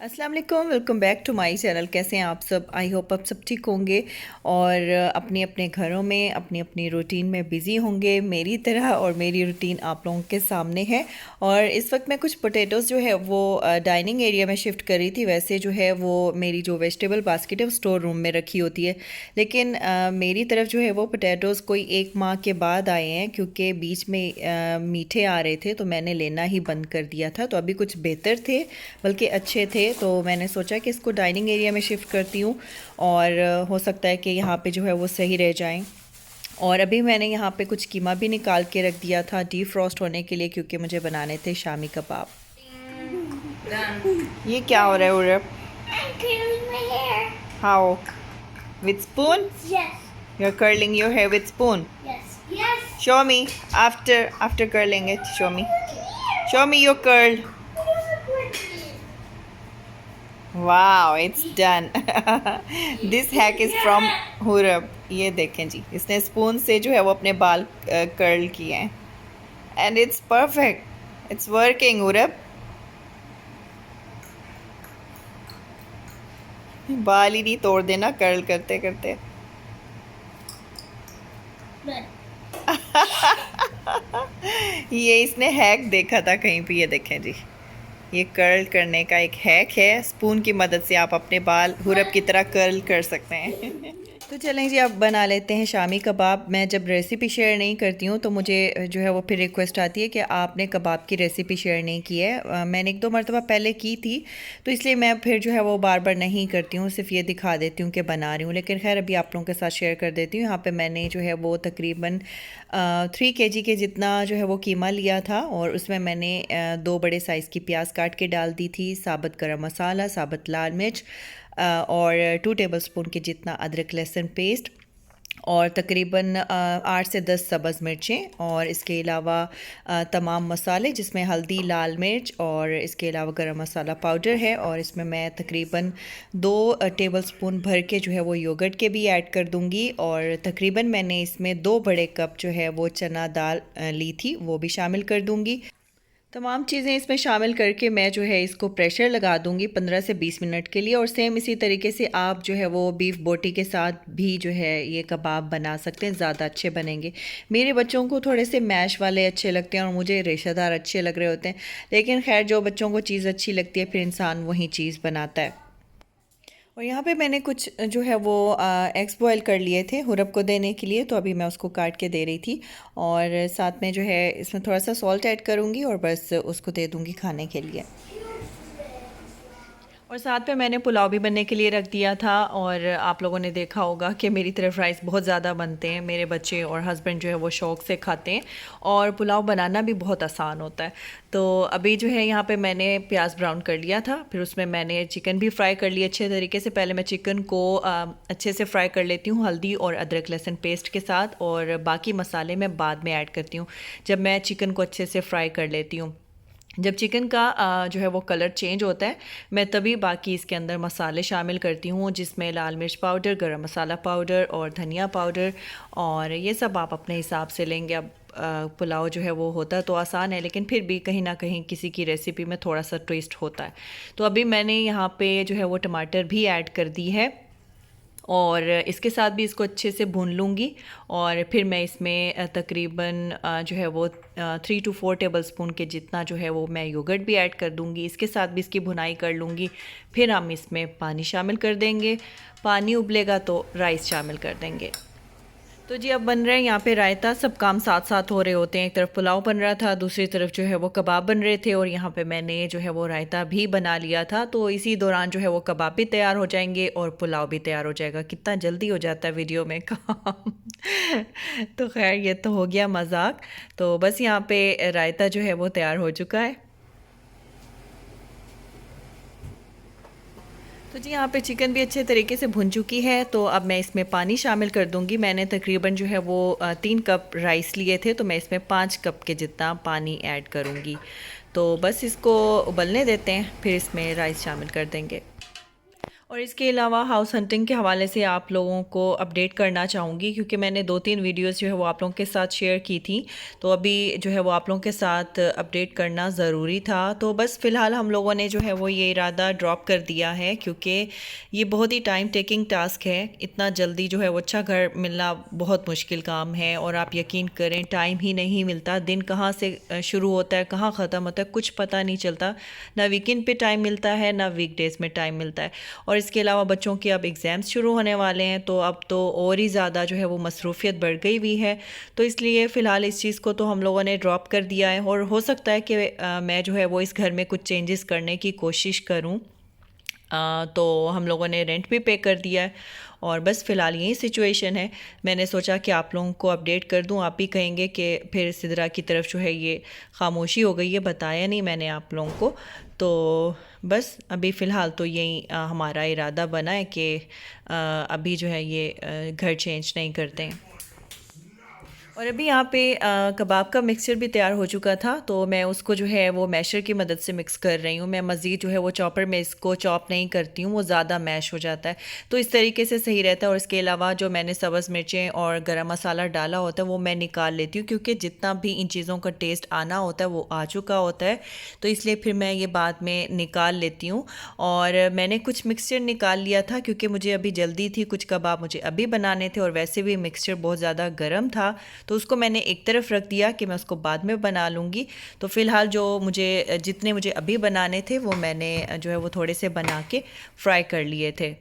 अस्सलाम वालेकुम, welcome back to my channel. कैसे हैं आप सब? आई होप आप सब ठीक होंगे और अपने अपने घरों में अपनी अपनी रूटीन में बिज़ी होंगे मेरी तरह। और मेरी रूटीन आप लोगों के सामने है। और इस वक्त मैं कुछ पोटैटोज़ जो है वो डाइनिंग एरिया में शिफ्ट कर रही थी। वैसे जो है वो मेरी जो वेजिटेबल बास्केट है वो स्टोर रूम में रखी होती है, लेकिन मेरी तरफ जो है वो पोटैटोज़ कोई 1 माह के बाद आए हैं, क्योंकि बीच में मीठे आ रहे थे तो मैंने लेना ही बंद कर दिया था। तो अभी कुछ बेहतर थे, बल्कि अच्छे थे, तो मैंने सोचा कि इसको डाइनिंग एरिया में शिफ्ट करती हूँ और हो सकता है कि यहाँ पे जो है वो सही रह जाएं। और अभी मैंने यहाँ पे कुछ कीमा भी निकाल के रख दिया था डीप फ्रॉस्ट होने के लिए, क्योंकि मुझे बनाने थे शामी कबाब। ये क्या हो रहा है उर्फ? I'm curling my hair. How? With spoon? Yes. You are curling your hair with spoon? Yes. Yes. Show me after curling it. Show me your curl. Wow, it's done. This hack is from हुरब। ये देखें जी, इसने spoon से जो है वो अपने बाल कर्ल किए हैं and it's perfect, it's working हुरब। बाल ही नहीं तोड़ देना कर्ल करते करते। Good. ये इसने हैक देखा था कहीं पे। ये देखें जी, ये कर्ल करने का एक हैक है। स्पून की मदद से आप अपने बाल हुरब की तरह कर्ल कर सकते हैं। तो चलें जी, अब बना लेते हैं शामी कबाब। मैं जब रेसिपी शेयर नहीं करती हूँ तो मुझे जो है वो फिर रिक्वेस्ट आती है कि आपने कबाब की रेसिपी शेयर नहीं की है। मैंने 1-2 मरतबा पहले की थी, तो इसलिए मैं फिर जो है वो बार बार नहीं करती हूँ, सिर्फ ये दिखा देती हूँ कि बना रही हूँ। लेकिन खैर अभी आप लोगों के साथ शेयर कर देती हूँ। यहाँ पे मैंने जो है वो तकरीबन 3 kg के जितना जो है वो कीमा लिया था, और उसमें मैंने 2 बड़े साइज़ की प्याज काट के डाल दी थी, साबुत गरम मसाला, साबुत लाल मिर्च और 2 टेबलस्पून के जितना अदरक लहसुन पेस्ट, और तकरीबन 8 से 10 सब्ज़ मिर्चें, और इसके अलावा तमाम मसाले जिसमें हल्दी, लाल मिर्च और इसके अलावा गरम मसाला पाउडर है। और इसमें मैं तकरीबन 2 टेबलस्पून भर के जो है वो योगर्ट के भी ऐड कर दूंगी, और तकरीबन मैंने इसमें 2 बड़े कप जो है वो चना दाल ली थी, वो भी शामिल कर दूंगी। तमाम चीज़ें इसमें शामिल करके मैं जो है इसको प्रेशर लगा दूंगी 15 से 20 मिनट के लिए। और सेम इसी तरीके से आप जो है वो बीफ बोटी के साथ भी जो है ये कबाब बना सकते हैं, ज़्यादा अच्छे बनेंगे। मेरे बच्चों को थोड़े से मैश वाले अच्छे लगते हैं और मुझे रेशेदार अच्छे लग रहे होते हैं, लेकिन खैर जो बच्चों को चीज़ अच्छी लगती है फिर इंसान वही चीज़ बनाता है। और यहाँ पे मैंने कुछ जो है वो एग्स बॉयल कर लिए थे हुरब को देने के लिए, तो अभी मैं उसको काट के दे रही थी। और साथ में जो है इसमें थोड़ा सा सॉल्ट ऐड करूँगी और बस उसको दे दूँगी खाने के लिए। और साथ में मैंने पुलाव भी बनने के लिए रख दिया था। और आप लोगों ने देखा होगा कि मेरी तरफ राइस बहुत ज़्यादा बनते हैं, मेरे बच्चे और हस्बैंड जो है वो शौक़ से खाते हैं, और पुलाव बनाना भी बहुत आसान होता है। तो अभी जो है यहाँ पे मैंने प्याज ब्राउन कर लिया था, फिर उसमें मैंने चिकन भी फ्राई कर लिया अच्छे तरीके से। पहले मैं चिकन को अच्छे से फ्राई कर लेती हूँ हल्दी और अदरक लहसुन पेस्ट के साथ, और बाकी मसाले मैं बाद में ऐड करती हूँ जब मैं चिकन को अच्छे से फ्राई कर लेती हूँ। जब चिकन का जो है वो कलर चेंज होता है, मैं तभी बाकी इसके अंदर मसाले शामिल करती हूँ, जिसमें लाल मिर्च पाउडर, गरम मसाला पाउडर और धनिया पाउडर, और ये सब आप अपने हिसाब से लेंगे। अब पुलाव जो है वो होता तो आसान है, लेकिन फिर भी कहीं ना कहीं किसी की रेसिपी में थोड़ा सा ट्विस्ट होता है। तो अभी मैंने यहाँ पे जो है वो टमाटर भी ऐड कर दी है, और इसके साथ भी इसको अच्छे से भून लूँगी। और फिर मैं इसमें तकरीबन जो है वो 3 to 4 टेबलस्पून के जितना जो है वो मैं योगर्ट भी ऐड कर दूँगी, इसके साथ भी इसकी भुनाई कर लूँगी। फिर हम इसमें पानी शामिल कर देंगे, पानी उबलेगा तो राइस शामिल कर देंगे। तो जी अब बन रहे हैं यहाँ पे रायता। सब काम साथ साथ हो रहे होते हैं, एक तरफ पुलाव बन रहा था, दूसरी तरफ जो है वो कबाब बन रहे थे, और यहाँ पे मैंने जो है वो रायता भी बना लिया था। तो इसी दौरान जो है वो कबाब भी तैयार हो जाएंगे और पुलाव भी तैयार हो जाएगा। कितना जल्दी हो जाता है वीडियो में काम। तो खैर ये तो हो गया मजाक। तो बस यहाँ पे रायता जो है वो तैयार हो चुका है। तो जी यहाँ पे चिकन भी अच्छे तरीके से भुन चुकी है, तो अब मैं इसमें पानी शामिल कर दूंगी। मैंने तकरीबन जो है वो 3 कप राइस लिए थे, तो मैं इसमें 5 कप के जितना पानी ऐड करूंगी। तो बस इसको उबलने देते हैं, फिर इसमें राइस शामिल कर देंगे। और इसके अलावा हाउस हंटिंग के हवाले से आप लोगों को अपडेट करना चाहूँगी, क्योंकि मैंने 2-3 वीडियोस जो है वो आप लोगों के साथ शेयर की थी, तो अभी जो है वो आप लोगों के साथ अपडेट करना ज़रूरी था। तो बस फ़िलहाल हम लोगों ने जो है वो ये इरादा ड्रॉप कर दिया है, क्योंकि ये बहुत ही टाइम टेकिंग टास्क है। इतना जल्दी जो है वो अच्छा घर मिलना बहुत मुश्किल काम है, और आप यकीन करें टाइम ही नहीं मिलता। दिन कहाँ से शुरू होता है कहाँ ख़त्म होता है कुछ पता नहीं चलता। ना वीकेंड पे टाइम मिलता है ना वीकडेज़ में टाइम मिलता है। और इसके अलावा बच्चों के अब एग्ज़ाम्स शुरू होने वाले हैं, तो अब तो और ही ज़्यादा जो है वो मसरूफ़ियत बढ़ गई हुई है। तो इसलिए फ़िलहाल इस चीज़ को तो हम लोगों ने ड्रॉप कर दिया है, और हो सकता है कि मैं जो है वो इस घर में कुछ चेंजेस करने की कोशिश करूं। तो हम लोगों ने रेंट भी पे कर दिया है, और बस फ़िलहाल यही सिचुएशन है। मैंने सोचा कि आप लोगों को अपडेट कर दूं। आप भी कहेंगे कि फिर सिदरा की तरफ जो है ये खामोशी हो गई है, बताया नहीं मैंने आप लोगों को। तो बस अभी फ़िलहाल तो यही हमारा इरादा बना है कि अभी जो है ये घर चेंज नहीं करते हैं। और अभी यहाँ पे कबाब का मिक्सचर भी तैयार हो चुका था, तो मैं उसको जो है वो मैशर की मदद से मिक्स कर रही हूँ। मैं मज़ीद जो है वो चॉपर में इसको चॉप नहीं करती हूँ, वो ज़्यादा मैश हो जाता है, तो इस तरीके से सही रहता है। और इसके अलावा जो मैंने सब्ज़ मिर्चें और गरम मसाला डाला होता है वो मैं निकाल लेती हूँ, क्योंकि जितना भी इन चीज़ों का टेस्ट आना होता है वो आ चुका होता है, तो इसलिए फिर मैं ये बाद में निकाल लेती हूँ। और मैंने कुछ मिक्सचर निकाल लिया था, क्योंकि मुझे अभी जल्दी थी, कुछ कबाब मुझे अभी बनाने थे, और वैसे भी मिक्सचर बहुत ज़्यादा गर्म था, तो उसको मैंने एक तरफ रख दिया कि मैं उसको बाद में बना लूँगी। तो फ़िलहाल जो जितने मुझे अभी बनाने थे वो मैंने जो है वो थोड़े से बना के फ्राई कर लिए थे।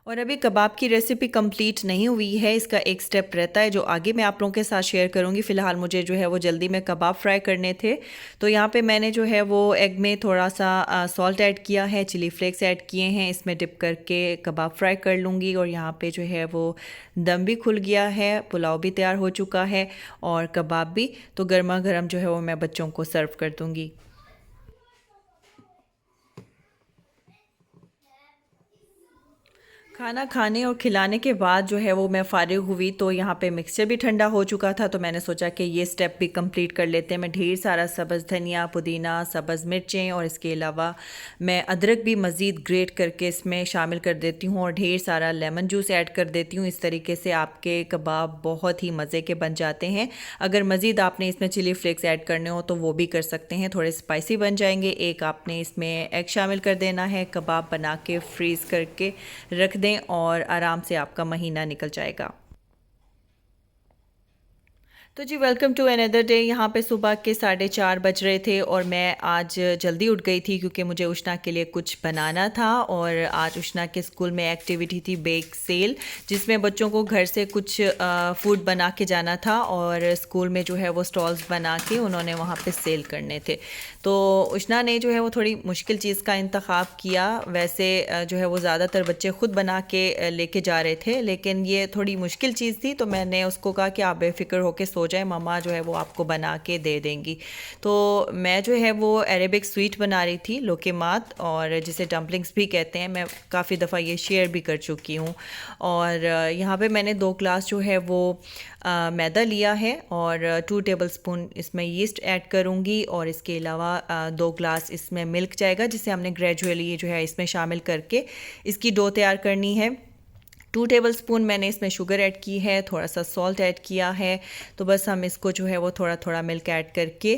और अभी कबाब की रेसिपी कंप्लीट नहीं हुई है, इसका एक स्टेप रहता है जो आगे मैं आप लोगों के साथ शेयर करूंगी। फ़िलहाल मुझे जो है वो जल्दी में कबाब फ्राई करने थे, तो यहाँ पे मैंने जो है वो एग में थोड़ा सा सॉल्ट ऐड किया है, चिली फ्लेक्स ऐड किए हैं, इसमें डिप करके कबाब फ्राई कर लूँगी। और यहाँ पे जो है वो दम भी खुल गया है, पुलाव भी तैयार हो चुका है, और कबाब भी। तो गर्मा गर्म जो है वो मैं बच्चों को सर्व कर दूँगी। खाना खाने और खिलाने के बाद जो है वो मैं फ़ारिग हुई, तो यहाँ पे मिक्सचर भी ठंडा हो चुका था, तो मैंने सोचा कि ये स्टेप भी कंप्लीट कर लेते हैं। मैं ढेर सारा सब्ज़ धनिया, पुदीना, सब्ज़ मिर्चें, और इसके अलावा मैं अदरक भी मज़ीद ग्रेट करके इसमें शामिल कर देती हूँ, और ढेर सारा लेमन जूस ऐड कर देती हूँ। इस तरीके से आपके कबाब बहुत ही मज़े के बन जाते हैं। अगर मज़ीद आपने इसमें चिली फ्लेक्स ऐड करने हो तो वो भी कर सकते हैं, थोड़े स्पाइसी बन जाएंगे। एक आपने इसमें एग शामिल कर देना है, कबाब बना के फ्रीज़ करके रख दें, और आराम से आपका महीना निकल जाएगा। तो जी वेलकम टू अनदर डे। यहाँ पे सुबह के 4:30 बज रहे थे, और मैं आज जल्दी उठ गई थी, क्योंकि मुझे उष्णा के लिए कुछ बनाना था। और आज उष्णा के स्कूल में एक्टिविटी थी बेक सेल, जिसमें बच्चों को घर से कुछ फूड बना के जाना था, और स्कूल में जो है वो स्टॉल्स बना के उन्होंने वहाँ पे सेल करने थे। तो उष्णा ने जो है वो थोड़ी मुश्किल चीज़ का इंतखाब किया। वैसे जो है वो ज़्यादातर बच्चे ख़ुद बना के लेके जा रहे थे, लेकिन ये थोड़ी मुश्किल चीज़ थी, तो मैंने उसको कहा कि आप बेफ़िक्र होकर सो जाए, मम्मा जो है वो आपको बना के दे देंगी। तो मैं जो है वो अरेबिक स्वीट बना रही थी, लोकेमात, और जिसे डम्पलिंग्स भी कहते हैं। मैं काफ़ी दफ़ा ये शेयर भी कर चुकी हूँ। और यहाँ पे मैंने 2 ग्लास जो है वो मैदा लिया है, और 2 टेबलस्पून इसमें यीस्ट ऐड करूँगी, और इसके अलावा 2 ग्लास इसमें मिल्क जाएगा, जिसे हमने ग्रेजुअली जो है इसमें शामिल करके इसकी डो तैयार करनी है। 2 टेबलस्पून मैंने इसमें शुगर ऐड की है, थोड़ा सा सॉल्ट ऐड किया है। तो बस हम इसको जो है वो थोड़ा थोड़ा मिल्क ऐड करके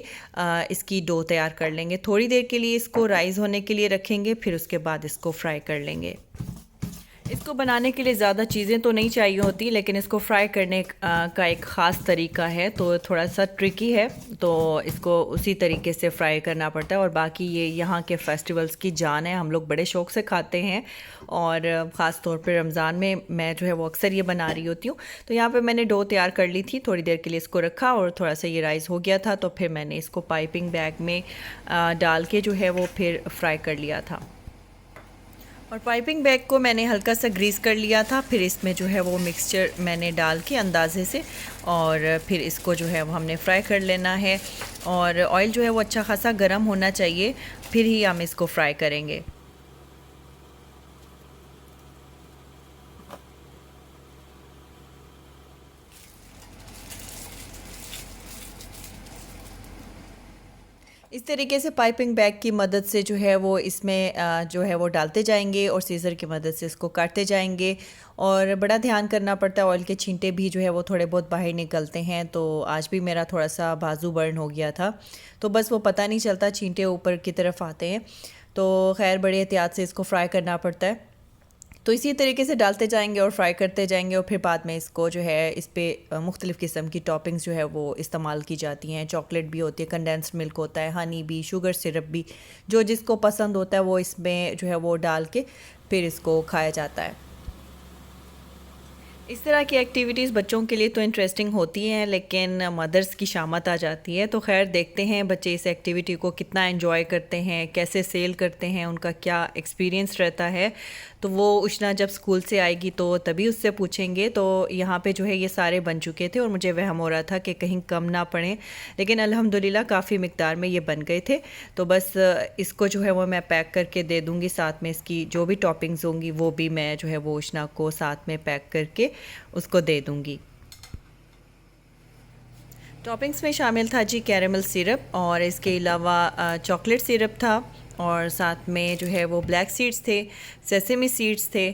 इसकी डो तैयार कर लेंगे। थोड़ी देर के लिए इसको राइज़ होने के लिए रखेंगे, फिर उसके बाद इसको फ्राई कर लेंगे। इसको बनाने के लिए ज़्यादा चीज़ें तो नहीं चाहिए होती, लेकिन इसको फ्राई करने का एक ख़ास तरीका है, तो थोड़ा सा ट्रिकी है, तो इसको उसी तरीके से फ्राई करना पड़ता है। और बाकी ये यहाँ के फेस्टिवल्स की जान है, हम लोग बड़े शौक़ से खाते हैं, और ख़ास तौर पे रमज़ान में मैं जो है वो अक्सर ये बना रही होती हूँ। तो यहाँ पे मैंने डो तैयार कर ली थी, थोड़ी देर के लिए इसको रखा, और थोड़ा सा ये राइस हो गया था, तो फिर मैंने इसको पाइपिंग बैग में डाल के जो है वो फिर फ्राई कर लिया था। और पाइपिंग बैग को मैंने हल्का सा ग्रीस कर लिया था। फिर इसमें जो है वो मिक्सचर मैंने डाल के अंदाजे से, और फिर इसको जो है वो हमने फ्राई कर लेना है। और ऑयल जो है वो अच्छा खासा गर्म होना चाहिए, फिर ही हम इसको फ्राई करेंगे। इस तरीके से पाइपिंग बैग की मदद से जो है वो इसमें जो है वो डालते जाएंगे और सीज़र की मदद से इसको काटते जाएंगे। और बड़ा ध्यान करना पड़ता है, ऑयल के छींटे भी जो है वो थोड़े बहुत बाहर निकलते हैं। तो आज भी मेरा थोड़ा सा बाजू बर्न हो गया था, तो बस वो पता नहीं चलता, छींटे ऊपर की तरफ आते हैं। तो खैर बड़े एहतियात से इसको फ्राई करना पड़ता है। तो इसी तरीके से डालते जाएंगे और फ्राई करते जाएंगे और फिर बाद में इसको जो है इस पर मुख्तलिफ़ किस्म की टॉपिंग्स जो है वो इस्तेमाल की जाती हैं। चॉकलेट भी होती है, कंडेंस्ड मिल्क होता है, हनी भी, शुगर सिरप भी, जो जिसको पसंद होता है वो इसमें जो है वो डाल के फिर इसको खाया जाता है। इस तरह की एक्टिविटीज़ बच्चों के लिए तो इंटरेस्टिंग होती हैं, लेकिन मदर्स की शामत आ जाती है। तो खैर देखते हैं बच्चे इस एक्टिविटी को कितना एंजॉय करते हैं, कैसे सेल करते हैं, उनका क्या एक्सपीरियंस रहता है। तो वो उष्णा जब स्कूल से आएगी तो तभी उससे पूछेंगे। तो यहाँ पे जो है ये सारे बन चुके थे और मुझे वहम हो रहा था कि कहीं कम ना पड़े, लेकिन अल्हम्दुलिल्लाह काफ़ी मिकदार में ये बन गए थे। तो बस इसको जो है वो मैं पैक करके दे दूँगी, साथ में इसकी जो भी टॉपिंग्स होंगी वो भी मैं जो है वो उष्णा को साथ में पैक करके उसको दे दूँगी। टॉपिंग्स में शामिल था जी कैरेमल सिरप, और इसके अलावा चॉकलेट सिरप था, और साथ में जो है वो ब्लैक सीड्स थे, सेसेमी सीड्स थे।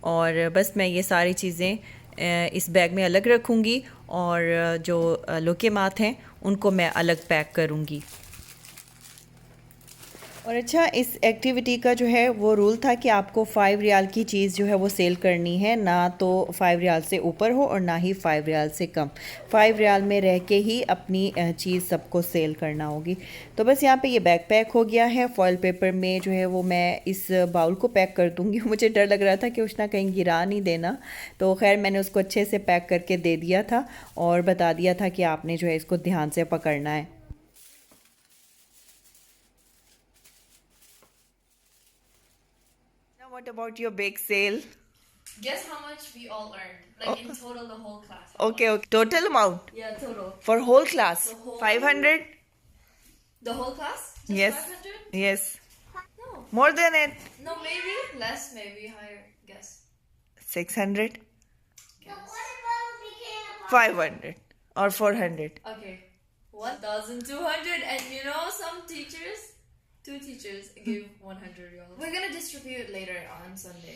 और बस मैं ये सारी चीज़ें इस बैग में अलग रखूँगी और जो लोकेमात हैं उनको मैं अलग पैक करूँगी। और अच्छा, इस एक्टिविटी का जो है वो रूल था कि आपको 5 रियाल की चीज़ जो है वो सेल करनी है, ना तो 5 रियाल से ऊपर हो और ना ही 5 रियाल से कम। 5 रियाल में रह के ही अपनी चीज़ सबको सेल करना होगी। तो बस यहाँ पे ये बैग पैक हो गया है। फॉइल पेपर में जो है वो मैं इस बाउल को पैक कर दूँगी। मुझे डर लग रहा था कि उष्णा कहीं गिरा नहीं देना, तो खैर मैंने उसको अच्छे से पैक करके दे दिया था और बता दिया था कि आपने जो है इसको ध्यान से पकड़ना है। What about your bake sale? Guess how much we all earned? Like in total, the whole class. Okay, okay. Total amount Yeah, total. for whole class? The whole- 500? The whole class? Just Yes. 500? Yes. No. More than it? No, maybe less, maybe higher. Guess. 600? So what about if we became a 500 or 400? Okay. 1,200, and you know some teachers, 2 teachers give 100 riyal. We're gonna distribute later on Sunday.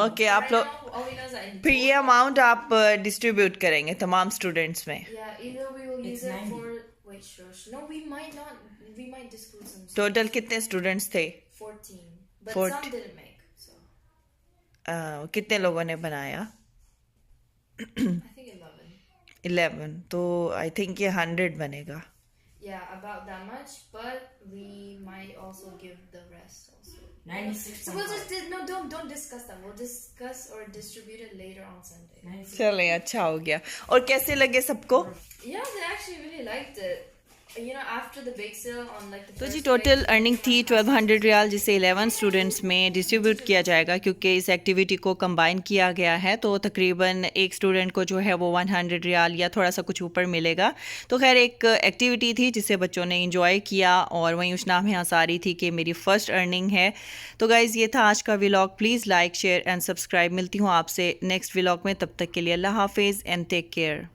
Okay, आप Right लोग now, all we know is that in फिर ये amount आप distribute करेंगे तमाम students में? yeah, either we will use it for wait, shush. No, we might not. We might disclose some. Total कितने students थे? 14, but 14. some didn't make. So कितने लोगों ने बनाया? I think 11. 11, तो आई थिंक ये 100 बनेगा। Yeah, about that much, but we might also give the rest also. 96. So we'll just don't discuss that. We'll discuss or distribute it later on Sunday. चले, अच्छा हो गया। और कैसे लगे सबको? Yeah, they actually really liked it. You know, after the bake sale on like the तो जी first total week, earning थी 1200 रियाल, जिसे 11 स्टूडेंट्स में डिस्ट्रीब्यूट किया जाएगा क्योंकि इस एक्टिविटी को कंबाइन किया गया है। तो तकरीबन एक स्टूडेंट को जो है वो 100 रियाल या थोड़ा सा कुछ ऊपर मिलेगा। तो खैर एक एक्टिविटी थी जिसे बच्चों ने इंजॉय किया, और वहीं उस नाम यहाँ सारी थी कि मेरी फ़र्स्ट अर्निंग है। तो गाइज़ ये था आज का vlog. Please like, share and subscribe. मिलती हूँ आपसे नेक्स्ट व्लॉग में, तब तक के लिए अल्लाह हाफिज़ एंड टेक केयर।